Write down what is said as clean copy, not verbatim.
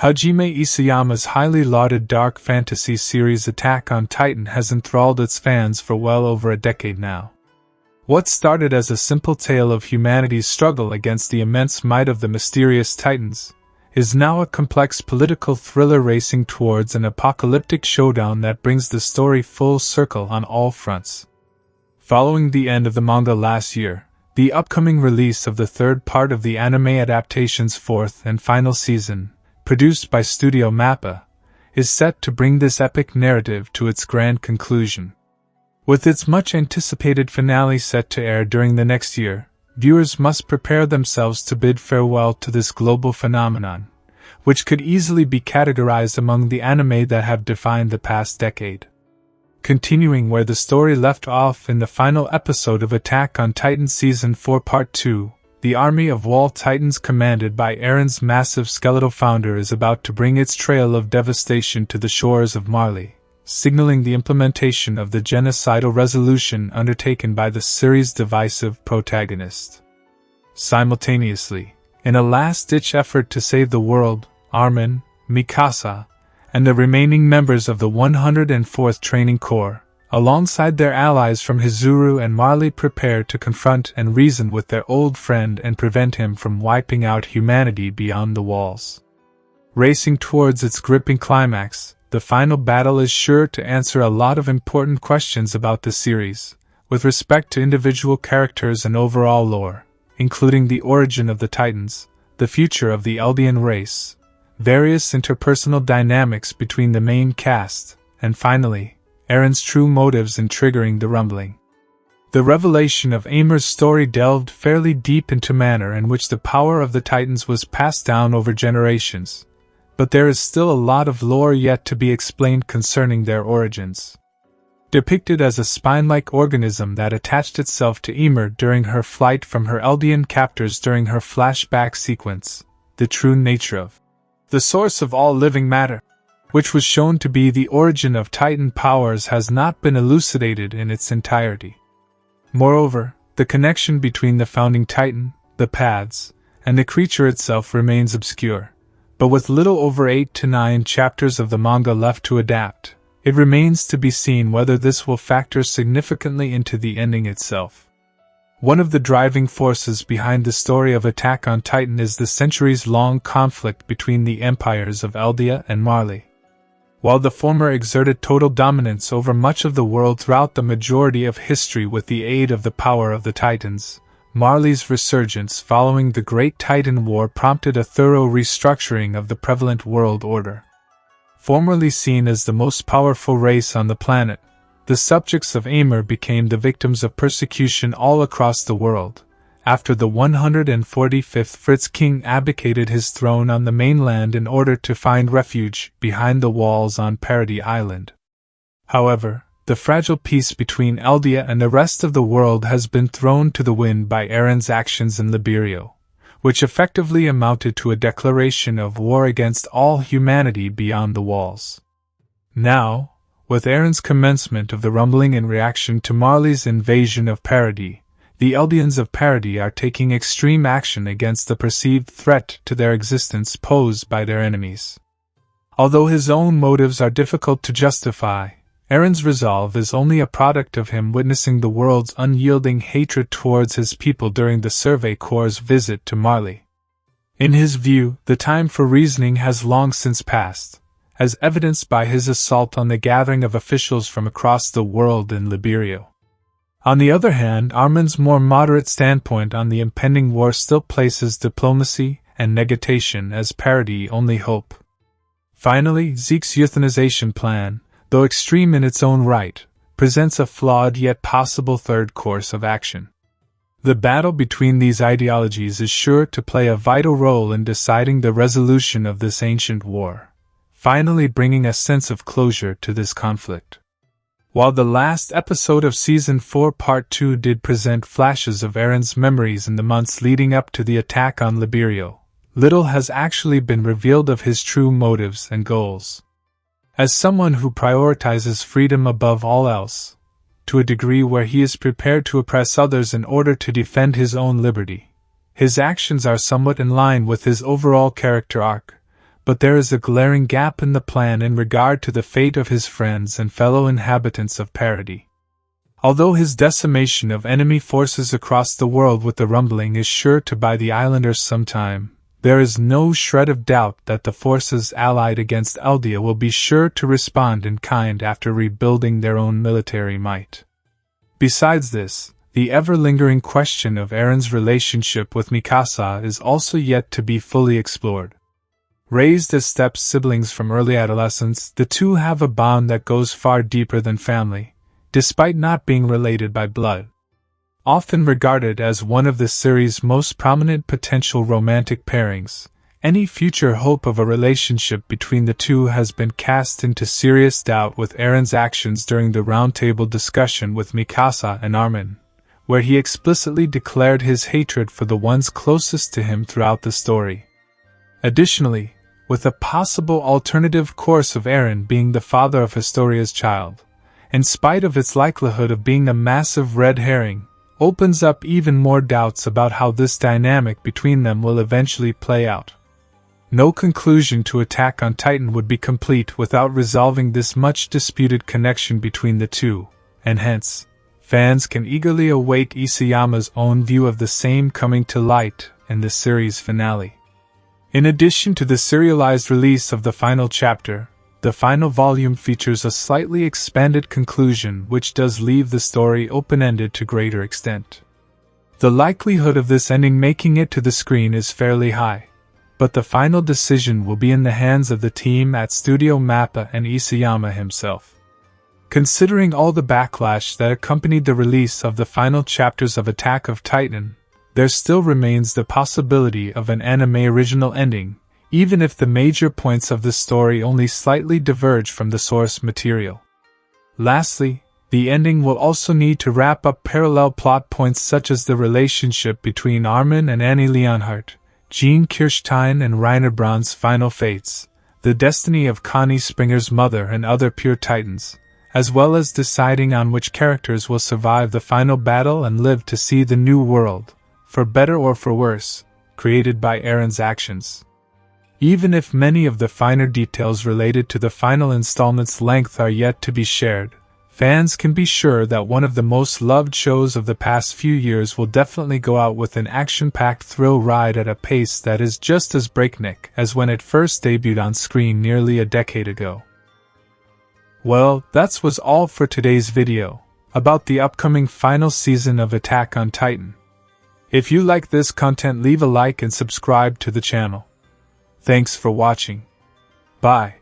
Hajime Isayama's highly lauded dark fantasy series Attack on Titan has enthralled its fans for well over a decade now. What started as a simple tale of humanity's struggle against the immense might of the mysterious Titans is now a complex political thriller racing towards an apocalyptic showdown that brings the story full circle on all fronts. Following the end of the manga last year, the upcoming release of the third part of the anime adaptation's fourth and final season, produced by Studio Mappa, is set to bring this epic narrative to its grand conclusion. With its much-anticipated finale set to air during the next year, viewers must prepare themselves to bid farewell to this global phenomenon, which could easily be categorized among the anime that have defined the past decade. Continuing where the story left off in the final episode of Attack on Titan Season 4 Part 2, the army of wall titans commanded by Eren's massive skeletal founder is about to bring its trail of devastation to the shores of Marley, signaling the implementation of the genocidal resolution undertaken by the series' divisive protagonist. Simultaneously, in a last-ditch effort to save the world, Armin, Mikasa, and the remaining members of the 104th Training Corps, alongside their allies from Hizuru and Marley, prepare to confront and reason with their old friend and prevent him from wiping out humanity beyond the walls. Racing towards its gripping climax, the final battle is sure to answer a lot of important questions about the series, with respect to individual characters and overall lore, including the origin of the Titans, the future of the Eldian race, various interpersonal dynamics between the main cast, and finally, Eren's true motives in triggering the rumbling. The revelation of Ymir's story delved fairly deep into manner in which the power of the Titans was passed down over generations, but there is still a lot of lore yet to be explained concerning their origins. Depicted as a spine-like organism that attached itself to Ymir during her flight from her Eldian captors during her flashback sequence, the true nature of the source of all living matter, which was shown to be the origin of Titan powers, has not been elucidated in its entirety. Moreover, the connection between the founding Titan, the paths, and the creature itself remains obscure, but with little over 8 to 9 chapters of the manga left to adapt, it remains to be seen whether this will factor significantly into the ending itself. One of the driving forces behind the story of Attack on Titan is the centuries-long conflict between the empires of Eldia and Marley. While the former exerted total dominance over much of the world throughout the majority of history with the aid of the power of the Titans, Marley's resurgence following the Great Titan War prompted a thorough restructuring of the prevalent world order. Formerly seen as the most powerful race on the planet, the subjects of Ymir became the victims of persecution all across the world, after the 145th Fritz King abdicated his throne on the mainland in order to find refuge behind the walls on Paradis Island. However, the fragile peace between Eldia and the rest of the world has been thrown to the wind by Eren's actions in Liberio, which effectively amounted to a declaration of war against all humanity beyond the walls. Now, with Eren's commencement of the rumbling in reaction to Marley's invasion of Paradis, the Eldians of Paradis are taking extreme action against the perceived threat to their existence posed by their enemies. Although his own motives are difficult to justify, Eren's resolve is only a product of him witnessing the world's unyielding hatred towards his people during the Survey Corps' visit to Marley. In his view, the time for reasoning has long since passed, as evidenced by his assault on the gathering of officials from across the world in Liberio. On the other hand, Armin's more moderate standpoint on the impending war still places diplomacy and negation as Paradis' only hope. Finally, Zeke's euthanization plan, though extreme in its own right, presents a flawed yet possible third course of action. The battle between these ideologies is sure to play a vital role in deciding the resolution of this ancient war, finally bringing a sense of closure to this conflict. While the last episode of Season 4 Part 2 did present flashes of Eren's memories in the months leading up to the attack on Liberio, little has actually been revealed of his true motives and goals. As someone who prioritizes freedom above all else, to a degree where he is prepared to oppress others in order to defend his own liberty, his actions are somewhat in line with his overall character arc, but there is a glaring gap in the plan in regard to the fate of his friends and fellow inhabitants of Parody. Although his decimation of enemy forces across the world with the rumbling is sure to buy the islanders some time, there is no shred of doubt that the forces allied against Eldia will be sure to respond in kind after rebuilding their own military might. Besides this, the ever-lingering question of Eren's relationship with Mikasa is also yet to be fully explored. Raised as step-siblings from early adolescence, the two have a bond that goes far deeper than family, despite not being related by blood. Often regarded as one of the series' most prominent potential romantic pairings, any future hope of a relationship between the two has been cast into serious doubt with Eren's actions during the roundtable discussion with Mikasa and Armin, where he explicitly declared his hatred for the ones closest to him throughout the story. Additionally, with a possible alternative course of Eren being the father of Historia's child, in spite of its likelihood of being a massive red herring, opens up even more doubts about how this dynamic between them will eventually play out. No conclusion to Attack on Titan would be complete without resolving this much disputed connection between the two, and hence, fans can eagerly await Isayama's own view of the same coming to light in the series finale. In addition to the serialized release of the final chapter, the final volume features a slightly expanded conclusion which does leave the story open-ended to greater extent. The likelihood of this ending making it to the screen is fairly high, but the final decision will be in the hands of the team at Studio Mappa and Isayama himself. Considering all the backlash that accompanied the release of the final chapters of Attack of Titan, there still remains the possibility of an anime original ending, even if the major points of the story only slightly diverge from the source material. Lastly, the ending will also need to wrap up parallel plot points such as the relationship between Armin and Annie Leonhardt, Jean Kirstein and Rainer Braun's final fates, the destiny of Connie Springer's mother and other pure titans, as well as deciding on which characters will survive the final battle and live to see the new world, for better or for worse, created by Eren's actions. Even if many of the finer details related to the final installment's length are yet to be shared, fans can be sure that one of the most loved shows of the past few years will definitely go out with an action-packed thrill ride at a pace that is just as breakneck as when it first debuted on screen nearly a decade ago. Well, that was all for today's video, about the upcoming final season of Attack on Titan. If you like this content, leave a like and subscribe to the channel. Thanks for watching. Bye.